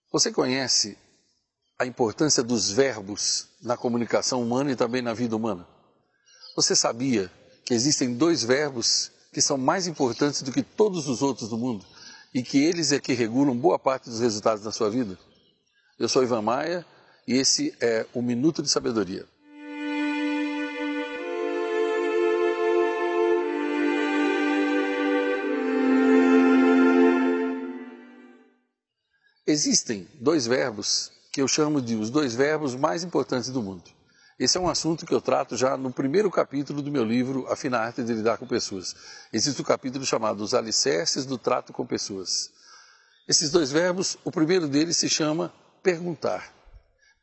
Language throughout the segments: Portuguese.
Você conhece a importância dos verbos na comunicação humana e também na vida humana? Você sabia que existem 2 verbos que são mais importantes do que todos os outros do mundo e que eles é que regulam boa parte dos resultados da sua vida? Eu sou Ivan Maia e esse é o Minuto de Sabedoria. Existem 2 verbos que eu chamo de os 2 verbos mais importantes do mundo. Esse é um assunto que eu trato já no primeiro capítulo do meu livro, A Fina Arte de Lidar com Pessoas. Existe um capítulo chamado Os Alicerces do Trato com Pessoas. Esses 2 verbos, o primeiro deles se chama perguntar.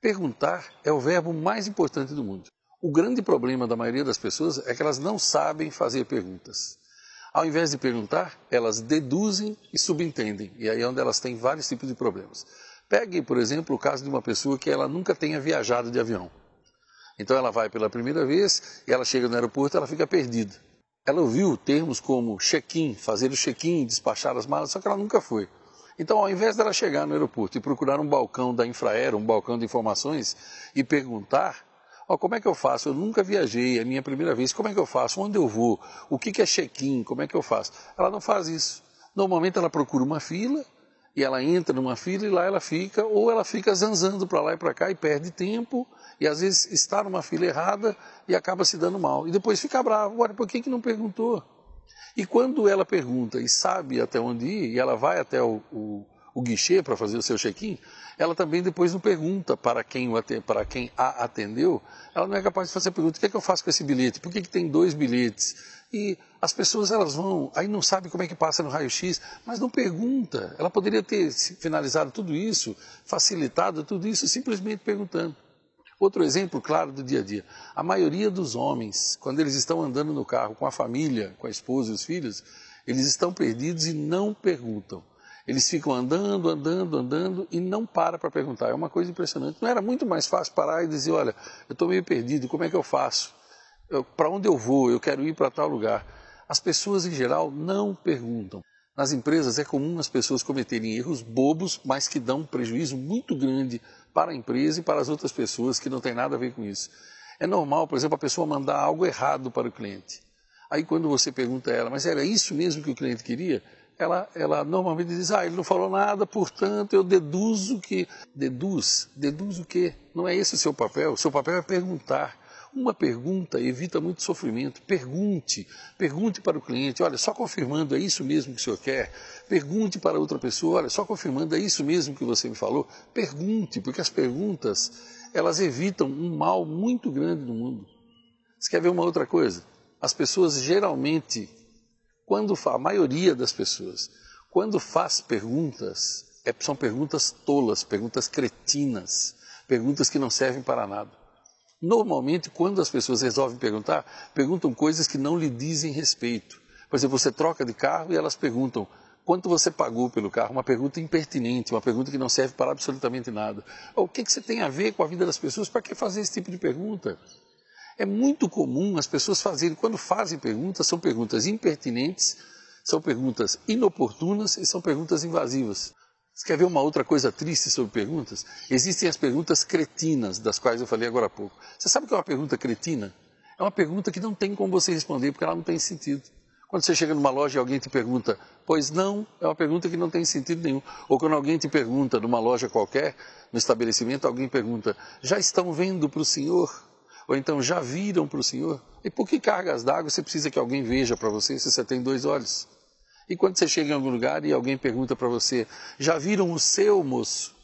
Perguntar é o verbo mais importante do mundo. O grande problema da maioria das pessoas é que elas não sabem fazer perguntas. Ao invés de perguntar, elas deduzem e subentendem, e aí é onde elas têm vários tipos de problemas. Pegue, por exemplo, o caso de uma pessoa que ela nunca tenha viajado de avião. Então ela vai pela primeira vez, e ela chega no aeroporto e ela fica perdida. Ela ouviu termos como check-in, fazer o check-in, despachar as malas, só que ela nunca foi. Então, ao invés dela chegar no aeroporto e procurar um balcão da Infraero, um balcão de informações, e perguntar: como é que eu faço? Eu nunca viajei, é a minha primeira vez, como é que eu faço? Onde eu vou? O que é check-in? Como é que eu faço? Ela não faz isso. Normalmente ela procura uma fila, e ela entra numa fila e lá ela fica, ou ela fica zanzando para lá e para cá e perde tempo, e às vezes está numa fila errada e acaba se dando mal. E depois fica bravo: olha, por que não perguntou? E quando ela pergunta e sabe até onde ir, e ela vai até o guichê para fazer o seu check-in, ela também depois não pergunta para quem a atendeu, ela não é capaz de fazer a pergunta: o que é que eu faço com esse bilhete? Por que tem 2 bilhetes? E as pessoas elas vão, aí não sabem como é que passa no raio-x, mas não pergunta. Ela poderia ter finalizado tudo isso, facilitado tudo isso, simplesmente perguntando. Outro exemplo claro do dia a dia: a maioria dos homens, quando eles estão andando no carro com a família, com a esposa e os filhos, eles estão perdidos e não perguntam. Eles ficam andando e não param para perguntar. É uma coisa impressionante. Não era muito mais fácil parar e dizer: olha, eu estou meio perdido, como é que eu faço? Para onde eu vou? Eu quero ir para tal lugar. As pessoas, em geral, não perguntam. Nas empresas é comum as pessoas cometerem erros bobos, mas que dão um prejuízo muito grande para a empresa e para as outras pessoas que não tem nada a ver com isso. É normal, por exemplo, a pessoa mandar algo errado para o cliente. Aí quando você pergunta a ela: mas era isso mesmo que o cliente queria? Ela normalmente diz: ele não falou nada, portanto eu deduzo que... Deduz o quê? Não é esse o seu papel. O seu papel é perguntar. Uma pergunta evita muito sofrimento. Pergunte para o cliente: olha, só confirmando, é isso mesmo que o senhor quer? Pergunte para outra pessoa: olha, só confirmando, é isso mesmo que você me falou? Pergunte, porque as perguntas, elas evitam um mal muito grande no mundo. Você quer ver uma outra coisa? As pessoas geralmente, a maioria das pessoas, quando faz perguntas, são perguntas tolas, perguntas cretinas, perguntas que não servem para nada. Normalmente, quando as pessoas resolvem perguntar, perguntam coisas que não lhe dizem respeito. Por exemplo, você troca de carro e elas perguntam: quanto você pagou pelo carro? Uma pergunta impertinente, uma pergunta que não serve para absolutamente nada. O que você tem a ver com a vida das pessoas? Para que fazer esse tipo de pergunta? É muito comum as pessoas fazerem, quando fazem perguntas, são perguntas impertinentes, são perguntas inoportunas e são perguntas invasivas. Você quer ver uma outra coisa triste sobre perguntas? Existem as perguntas cretinas, das quais eu falei agora há pouco. Você sabe o que é uma pergunta cretina? É uma pergunta que não tem como você responder, porque ela não tem sentido. Quando você chega numa loja e alguém te pergunta: pois não, é uma pergunta que não tem sentido nenhum. Ou quando alguém te pergunta, numa loja qualquer, no estabelecimento, alguém pergunta: já estão vendo para o senhor? Ou então, já viram para o senhor? E por que cargas d'água você precisa que alguém veja para você se você tem 2 olhos? E quando você chega em algum lugar e alguém pergunta para você: já viram o seu, moço?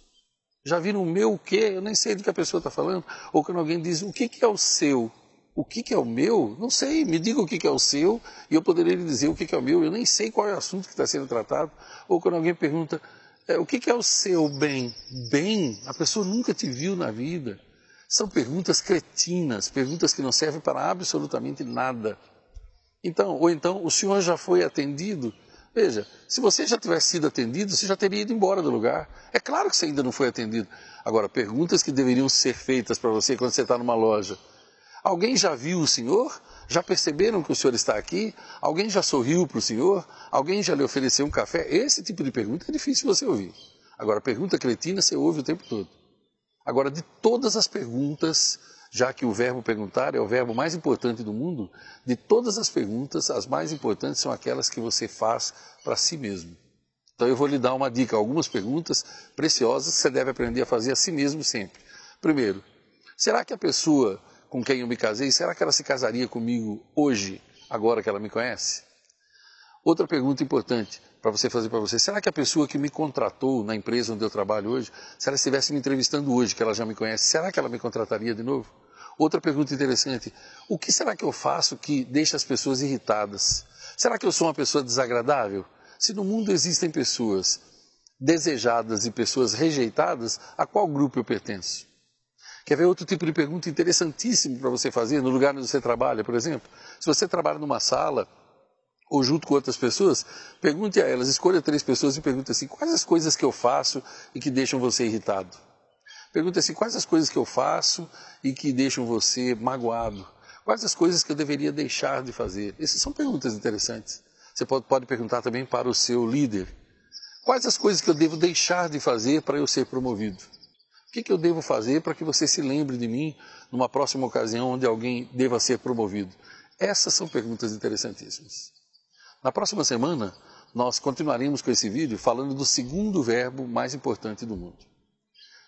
Já viram o meu o quê? Eu nem sei do que a pessoa está falando. Ou quando alguém diz: o que é o seu? O que é o meu? Não sei, me diga o que é o seu e eu poderia lhe dizer o que é o meu. Eu nem sei qual é o assunto que está sendo tratado. Ou quando alguém pergunta: o que é o seu bem? Bem? A pessoa nunca te viu na vida. São perguntas cretinas, perguntas que não servem para absolutamente nada. Ou então, o senhor já foi atendido? Veja, se você já tivesse sido atendido, você já teria ido embora do lugar. É claro que você ainda não foi atendido. Agora, perguntas que deveriam ser feitas para você quando você está numa loja: alguém já viu o senhor? Já perceberam que o senhor está aqui? Alguém já sorriu para o senhor? Alguém já lhe ofereceu um café? Esse tipo de pergunta é difícil você ouvir. Agora, pergunta cretina você ouve o tempo todo. Agora, de todas as perguntas, já que o verbo perguntar é o verbo mais importante do mundo, de todas as perguntas, as mais importantes são aquelas que você faz para si mesmo. Então eu vou lhe dar uma dica, algumas perguntas preciosas que você deve aprender a fazer a si mesmo sempre. Primeiro, será que a pessoa com quem eu me casei, será que ela se casaria comigo hoje, agora que ela me conhece? Outra pergunta importante para você fazer para você, será que a pessoa que me contratou na empresa onde eu trabalho hoje, se ela estivesse me entrevistando hoje, que ela já me conhece, será que ela me contrataria de novo? Outra pergunta interessante, o que será que eu faço que deixa as pessoas irritadas? Será que eu sou uma pessoa desagradável? Se no mundo existem pessoas desejadas e pessoas rejeitadas, a qual grupo eu pertenço? Quer ver outro tipo de pergunta interessantíssimo para você fazer no lugar onde você trabalha, por exemplo? Se você trabalha numa sala ou junto com outras pessoas, pergunte a elas, escolha 3 pessoas e pergunte assim, quais as coisas que eu faço e que deixam você irritado? Pergunte assim, quais as coisas que eu faço e que deixam você magoado? Quais as coisas que eu deveria deixar de fazer? Essas são perguntas interessantes. Você pode perguntar também para o seu líder. Quais as coisas que eu devo deixar de fazer para eu ser promovido? O que eu devo fazer para que você se lembre de mim numa próxima ocasião onde alguém deva ser promovido? Essas são perguntas interessantíssimas. Na próxima semana, nós continuaremos com esse vídeo falando do segundo verbo mais importante do mundo.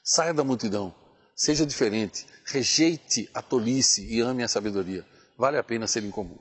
Saia da multidão, seja diferente, rejeite a tolice e ame a sabedoria. Vale a pena ser incomum.